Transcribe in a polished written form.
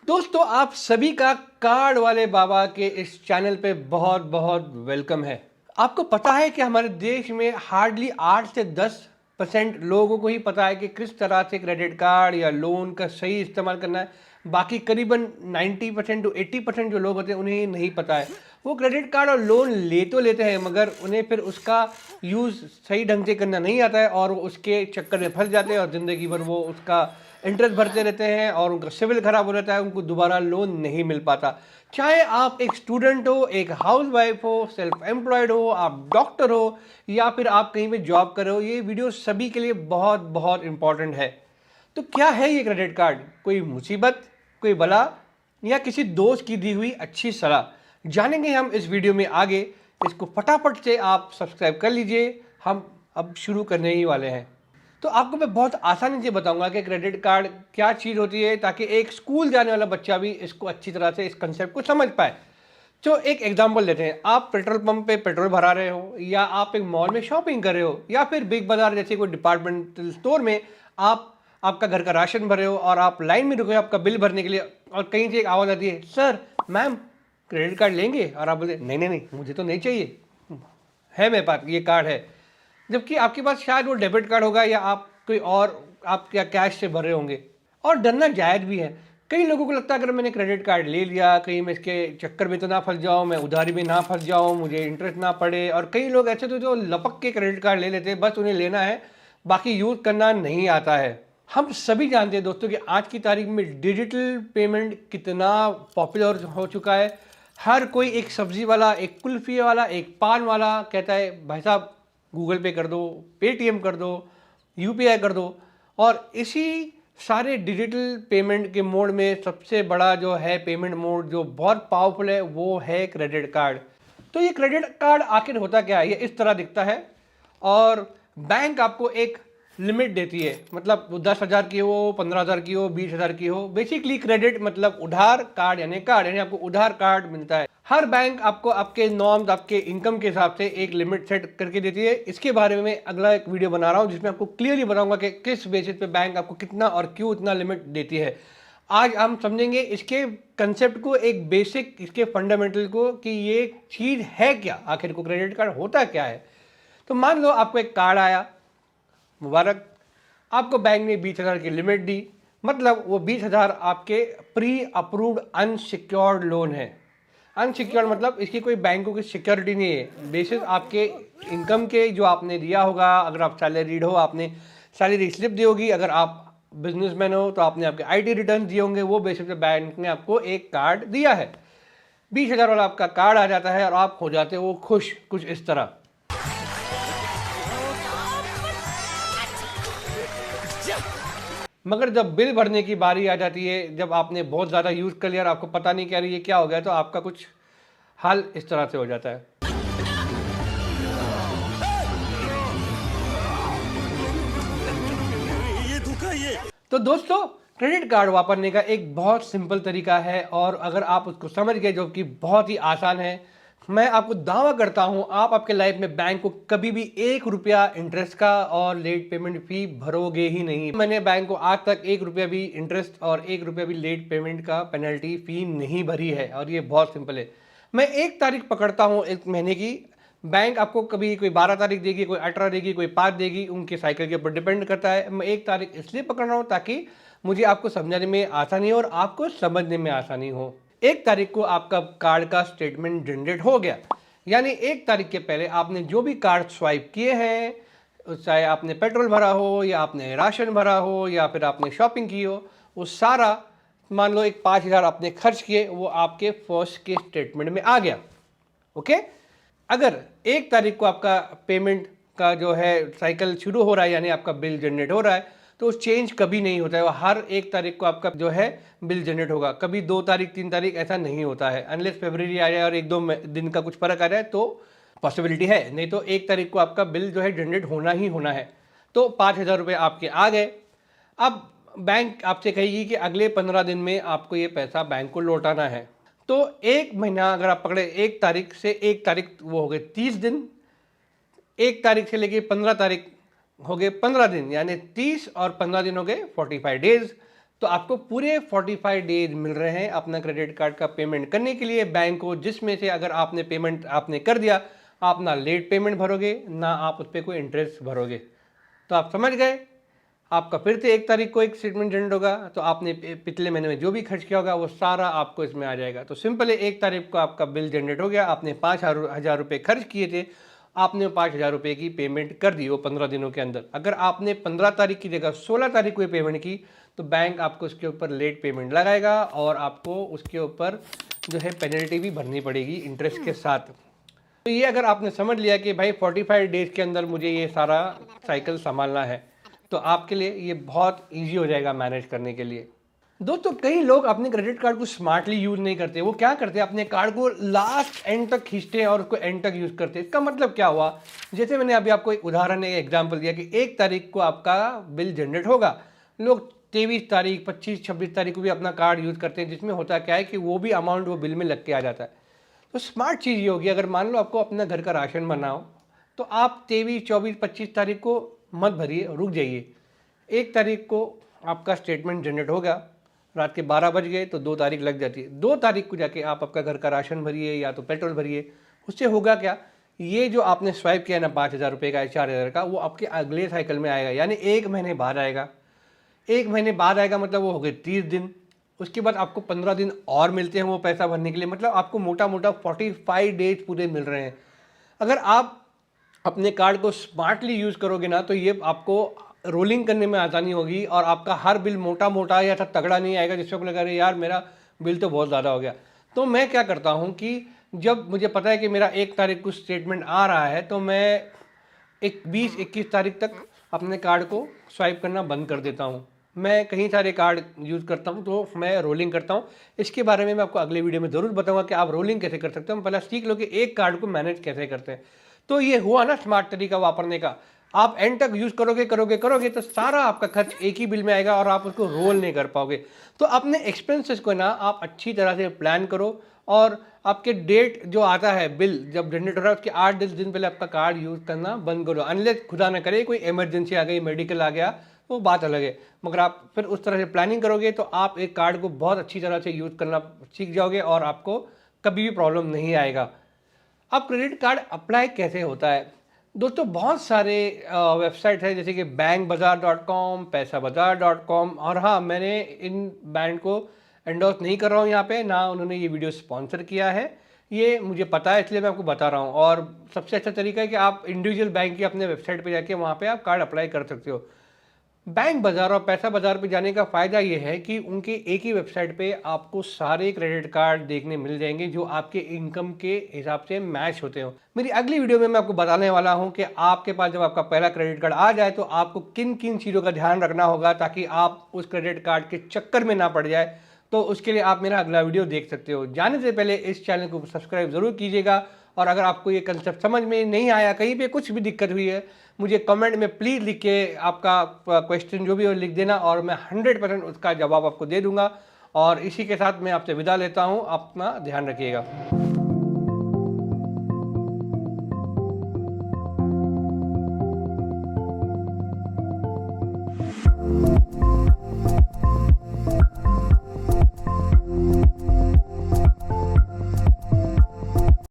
दोस्तों, आप सभी का कार्ड वाले बाबा के इस चैनल पे बहुत बहुत वेलकम है। आपको पता है कि हमारे देश में हार्डली 8 से 10% लोगों को ही पता है कि किस तरह से क्रेडिट कार्ड या लोन का सही इस्तेमाल करना है। बाकी करीबन 90% टू 80% जो लोग होते हैं उन्हें नहीं पता है। वो क्रेडिट कार्ड और लोन ले तो लेते हैं मगर उन्हें फिर उसका यूज़ सही ढंग से करना नहीं आता है और वो उसके चक्कर में फंस जाते हैं और ज़िंदगी भर वो उसका इंटरेस्ट भरते रहते हैं और उनका सिविल खराब हो जाता है, उनको दोबारा लोन नहीं मिल पाता। चाहे आप एक स्टूडेंट हो, एक हाउसवाइफ हो, सेल्फ एम्प्लॉयड हो, आप डॉक्टर हो या फिर आप कहीं पे जॉब कर रहे हो, ये वीडियो सभी के लिए बहुत बहुत इंपॉर्टेंट है। तो क्या है ये क्रेडिट कार्ड? कोई मुसीबत, कोई बला या किसी दोस्त की दी हुई अच्छी सलाह? जानेंगे हम इस वीडियो में आगे। इसको फटाफट से आप सब्सक्राइब कर लीजिए, हम अब शुरू करने ही वाले हैं। तो आपको मैं बहुत आसानी से बताऊंगा कि क्रेडिट कार्ड क्या चीज़ होती है ताकि एक स्कूल जाने वाला बच्चा भी इसको अच्छी तरह से इस कंसेप्ट को समझ पाए। तो एक एग्जांपल लेते हैं। आप पेट्रोल पंप पे पेट्रोल भरा रहे हो या आप एक मॉल में शॉपिंग कर रहे हो या फिर बिग बाजार जैसे कोई डिपार्टमेंटल स्टोर में आप आपका घर का राशन भर रहे हो और आप लाइन में रुके हो आपका बिल भरने के लिए और कहीं से एक आवाज़ आती है, सर मैम क्रेडिट कार्ड लेंगे? और आप बोलते नहीं नहीं नहीं, मुझे तो नहीं चाहिए, है मेरे पास ये कार्ड है। जबकि आपके पास शायद वो डेबिट कार्ड होगा या आप कोई और आप क्या कैश से भर रहे होंगे। और डरना जायज़ भी है। कई लोगों को लगता है अगर मैंने क्रेडिट कार्ड ले लिया कहीं मैं इसके चक्कर में तो ना फंस जाऊं, मैं उधारी में ना फंस जाऊं, मुझे इंटरेस्ट ना पड़े। और कई लोग ऐसे तो जो लपक के क्रेडिट कार्ड ले लेते हैं, बस उन्हें लेना है, बाकी यूज़ करना नहीं आता है। हम सभी जानते हैं दोस्तों कि आज की तारीख में डिजिटल पेमेंट कितना पॉपुलर हो चुका है। हर कोई, एक सब्जी वाला, एक कुल्फी वाला, एक पान वाला कहता है भाई साहब गूगल पे कर दो, पेटीएम कर दो, यूपीआई कर दो। और इसी सारे डिजिटल पेमेंट के मोड में सबसे बड़ा जो है पेमेंट मोड जो बहुत पावरफुल है वो है क्रेडिट कार्ड। तो ये क्रेडिट कार्ड आखिर होता क्या है? ये इस तरह दिखता है और बैंक आपको एक लिमिट देती है। मतलब वो 10,000 की हो, 15,000 की हो, 20,000 की हो। बेसिकली क्रेडिट मतलब उधार, कार्ड यानी आपको उधार कार्ड मिलता है। हर बैंक आपको आपके नॉर्म्स, आपके इनकम के हिसाब से एक लिमिट सेट करके देती है। इसके बारे में मैं अगला एक वीडियो बना रहा हूँ जिसमें आपको क्लियरली बताऊंगा कि किस बेसिस पे बैंक आपको कितना और क्यों इतना लिमिट देती है। आज हम समझेंगे इसके कंसेप्ट को, एक बेसिक इसके फंडामेंटल को कि ये चीज़ है क्या, आखिर को क्रेडिट कार्ड होता क्या है। तो मान लो आपको एक कार्ड आया, मुबारक, आपको बैंक ने 20,000 की लिमिट दी। मतलब वो 20,000 आपके प्री अप्रूव्ड अनसिक्योर्ड लोन है। अनसिक्योर्ड मतलब इसकी कोई बैंकों की सिक्योरिटी नहीं है। बेसिस आपके इनकम के जो आपने दिया होगा, अगर आप सैलरीड हो आपने सैलरी स्लिप दी होगी, अगर आप बिजनेसमैन हो तो आपने आपके आईटी रिटर्न दिए होंगे, वो बेसिस पे बैंक ने आपको एक कार्ड दिया है। 20,000 वाला आपका कार्ड आ जाता है और आप हो जाते हो खुश, कुछ इस तरह। मगर जब बिल भरने की बारी आ जाती है, जब आपने बहुत ज़्यादा यूज़ कर लिया और आपको पता नहीं क्या ये क्या हो गया, तो आपका कुछ हाल इस तरह से हो जाता है। तो दोस्तों, क्रेडिट कार्ड वापरने का एक बहुत सिंपल तरीका है और अगर आप उसको समझ गए, जो कि बहुत ही आसान है, मैं आपको दावा करता हूं आप आपके लाइफ में बैंक को कभी भी 1 रुपया इंटरेस्ट का और लेट पेमेंट फी भरोगे ही नहीं। मैंने बैंक को आज तक 1 रुपया भी इंटरेस्ट और 1 रुपया भी लेट पेमेंट का पेनल्टी फी नहीं भरी है और ये बहुत सिंपल है। मैं एक तारीख पकड़ता हूँ एक महीने की, बैंक आपको कभी कोई 12 तारीख देगी, कोई 18 देगी, कोई 5 देगी, उनके साइकिल के ऊपर डिपेंड करता है। मैं एक तारीख इसलिए पकड़ रहा हूँ ताकि मुझे आपको समझने में आसानी हो और आपको समझने में आसानी हो। एक तारीख को आपका कार्ड का स्टेटमेंट जनरेट हो गया, यानी एक तारीख के पहले आपने जो भी कार्ड स्वाइप किए हैं, चाहे आपने पेट्रोल भरा हो या आपने राशन भरा हो या फिर आपने शॉपिंग की हो, वो सारा, मान लो एक 5,000 आपने खर्च किए, वो आपके फर्स्ट के स्टेटमेंट में आ गया। ओके, अगर एक तारीख को आपका पेमेंट का जो है साइकिल शुरू हो रहा है, यानी आपका बिल जनरेट हो रहा है, तो चेंज कभी नहीं होता है। वो हर एक तारीख को आपका जो है बिल जनरेट होगा। कभी 2 तारीख 3 तारीख ऐसा नहीं होता है, अनलेस फरवरी आ जाए और 1-2 दिन का कुछ फर्क आ जाए तो पॉसिबिलिटी है, नहीं तो एक तारीख को आपका बिल जो है जनरेट होना ही होना है। तो 5,000 रुपये आपके आ गए। अब बैंक आपसे कहेगी कि अगले 15 दिन में आपको ये पैसा बैंक को लौटाना है। तो एक महीना अगर आप पकड़े, एक तारीख से एक तारीख वो हो गए 30 दिन, एक तारीख से लेके 15 तारीख हो गए 15 दिन, यानी 30 और 15 दिन हो गए 45 डेज। तो आपको पूरे 45 डेज मिल रहे हैं अपना क्रेडिट कार्ड का पेमेंट करने के लिए बैंक को, जिसमें से अगर आपने पेमेंट आपने कर दिया, आप ना लेट पेमेंट भरोगे ना आप उस पर कोई इंटरेस्ट भरोगे। तो आप समझ गए, आपका फिर से 1 तारीख को एक स्टेटमेंट जनरेट होगा, तो आपने पिछले महीने में जो भी खर्च किया होगा वो सारा आपको इसमें आ जाएगा। तो सिंपल है, 1 तारीख को आपका बिल जनरेट हो गया, आपने 5,000 रुपये खर्च किए थे, आपने 5,000 रुपये की पेमेंट कर दी वो 15 दिनों के अंदर। अगर आपने 15 तारीख की जगह 16 तारीख को पेमेंट की तो बैंक आपको उसके ऊपर लेट पेमेंट लगाएगा और आपको उसके ऊपर जो है पेनल्टी भी भरनी पड़ेगी इंटरेस्ट के साथ। तो ये अगर आपने समझ लिया कि भाई 45 डेज के अंदर मुझे ये सारा साइकिल संभालना है, तो आपके लिए ये बहुत इजी हो जाएगा मैनेज करने के लिए। दोस्तों, कई लोग अपने क्रेडिट कार्ड को स्मार्टली यूज नहीं करते। वो क्या करते हैं, अपने कार्ड को लास्ट एंड तक खींचते हैं और उसको एंड तक यूज करते हैं। इसका मतलब क्या हुआ, जैसे मैंने अभी आपको एक उदाहरण, एक एग्जांपल दिया कि 1 तारीख को आपका बिल जनरेट होगा, लोग 23 तारीख, 25, 26 तारीख को भी अपना कार्ड यूज करते हैं, जिसमें होता क्या है कि वो भी अमाउंट वो बिल में लग के आ जाता है। तो स्मार्ट चीज़ ये होगी, अगर मान लो आपको अपना घर का राशन बनाओ, तो आप 23, 24, 25 तारीख को मत भरिए, रुक जाइए। 1 तारीख को आपका स्टेटमेंट जनरेट होगा, रात के 12 बज गए तो 2 तारीख लग जाती है। 2 तारीख को जाके आप आपका घर का राशन भरिए या तो पेट्रोल भरिए। उससे होगा क्या, ये जो आपने स्वाइप किया ना 5,000 रुपये का या 4,000 का, वो आपके अगले साइकिल में आएगा, यानी 1 महीने बाद आएगा। 1 महीने बाद आएगा मतलब वो हो गए 30 दिन। उसके बाद आपको 15 दिन और मिलते हैं वो पैसा भरने के लिए, मतलब आपको मोटा मोटा 45 डेज पूरे मिल रहे हैं। अगर आप अपने कार्ड को स्मार्टली यूज़ करोगे ना, तो ये आपको रोलिंग करने में आसानी होगी और आपका हर बिल मोटा मोटा या था तगड़ा नहीं आएगा जिससे आपको लगा रहे यार मेरा बिल तो बहुत ज़्यादा हो गया। तो मैं क्या करता हूँ कि जब मुझे पता है कि मेरा 1 तारीख को स्टेटमेंट आ रहा है, तो मैं 20-21 तारीख तक अपने कार्ड को स्वाइप करना बंद कर देता हूँ। मैं कई सारे कार्ड यूज़ करता हूँ, तो मैं रोलिंग करता हूँ। इसके बारे में मैं आपको अगले वीडियो में ज़रूर बताऊंगा कि आप रोलिंग कैसे कर सकते हो। पहले सीख लो कि एक कार्ड को मैनेज कैसे करते हैं। तो ये हुआ ना स्मार्ट तरीका वापरने का। आप एंड तक यूज़ करोगे तो सारा आपका खर्च एक ही बिल में आएगा और आप उसको रोल नहीं कर पाओगे। तो अपने एक्सपेंसेस को ना आप अच्छी तरह से प्लान करो और आपके डेट जो आता है बिल जब जनरेट हो रहा है उसके 8-10 दिन पहले आपका कार्ड यूज़ करना बंद करो। अनलेस खुदा ना करे कोई इमरजेंसी आ गई, मेडिकल आ गया, वो बात अलग है। मगर आप फिर उस तरह से प्लानिंग करोगे तो आप एक कार्ड को बहुत अच्छी तरह से यूज़ करना सीख जाओगे और आपको कभी भी प्रॉब्लम नहीं आएगा। अब क्रेडिट कार्ड अप्लाई कैसे होता है दोस्तों, बहुत सारे वेबसाइट है जैसे कि bankbazaar.com, पैसाबाजार.com। और हाँ, मैंने इन ब्रांड को एंडोर्स नहीं कर रहा हूँ यहाँ पे, ना उन्होंने ये वीडियो स्पॉन्सर किया है, ये मुझे पता है इसलिए मैं आपको बता रहा हूँ। और सबसे अच्छा तरीका है कि आप इंडिविजुअल बैंक की अपने वेबसाइट पे जाके वहाँ पे आप कार्ड अप्लाई कर सकते हो। बैंक बाजार और पैसा बाजार पे जाने का फ़ायदा ये है कि उनके एक ही वेबसाइट पे आपको सारे क्रेडिट कार्ड देखने मिल जाएंगे जो आपके इनकम के हिसाब से मैच होते हो। मेरी अगली वीडियो में मैं आपको बताने वाला हूं कि आपके पास जब आपका पहला क्रेडिट कार्ड आ जाए तो आपको किन किन चीज़ों का ध्यान रखना होगा ताकि आप उस क्रेडिट कार्ड के चक्कर में ना पड़ जाए। तो उसके लिए आप मेरा अगला वीडियो देख सकते हो। जाने से पहले इस चैनल को सब्सक्राइब ज़रूर कीजिएगा और अगर आपको ये कंसेप्ट समझ में नहीं आया, कहीं पे कुछ भी दिक्कत हुई है, मुझे कमेंट में प्लीज़ लिख के आपका क्वेश्चन जो भी हो लिख देना और मैं 100% उसका जवाब आपको दे दूंगा। और इसी के साथ मैं आपसे विदा लेता हूँ, अपना ध्यान रखिएगा।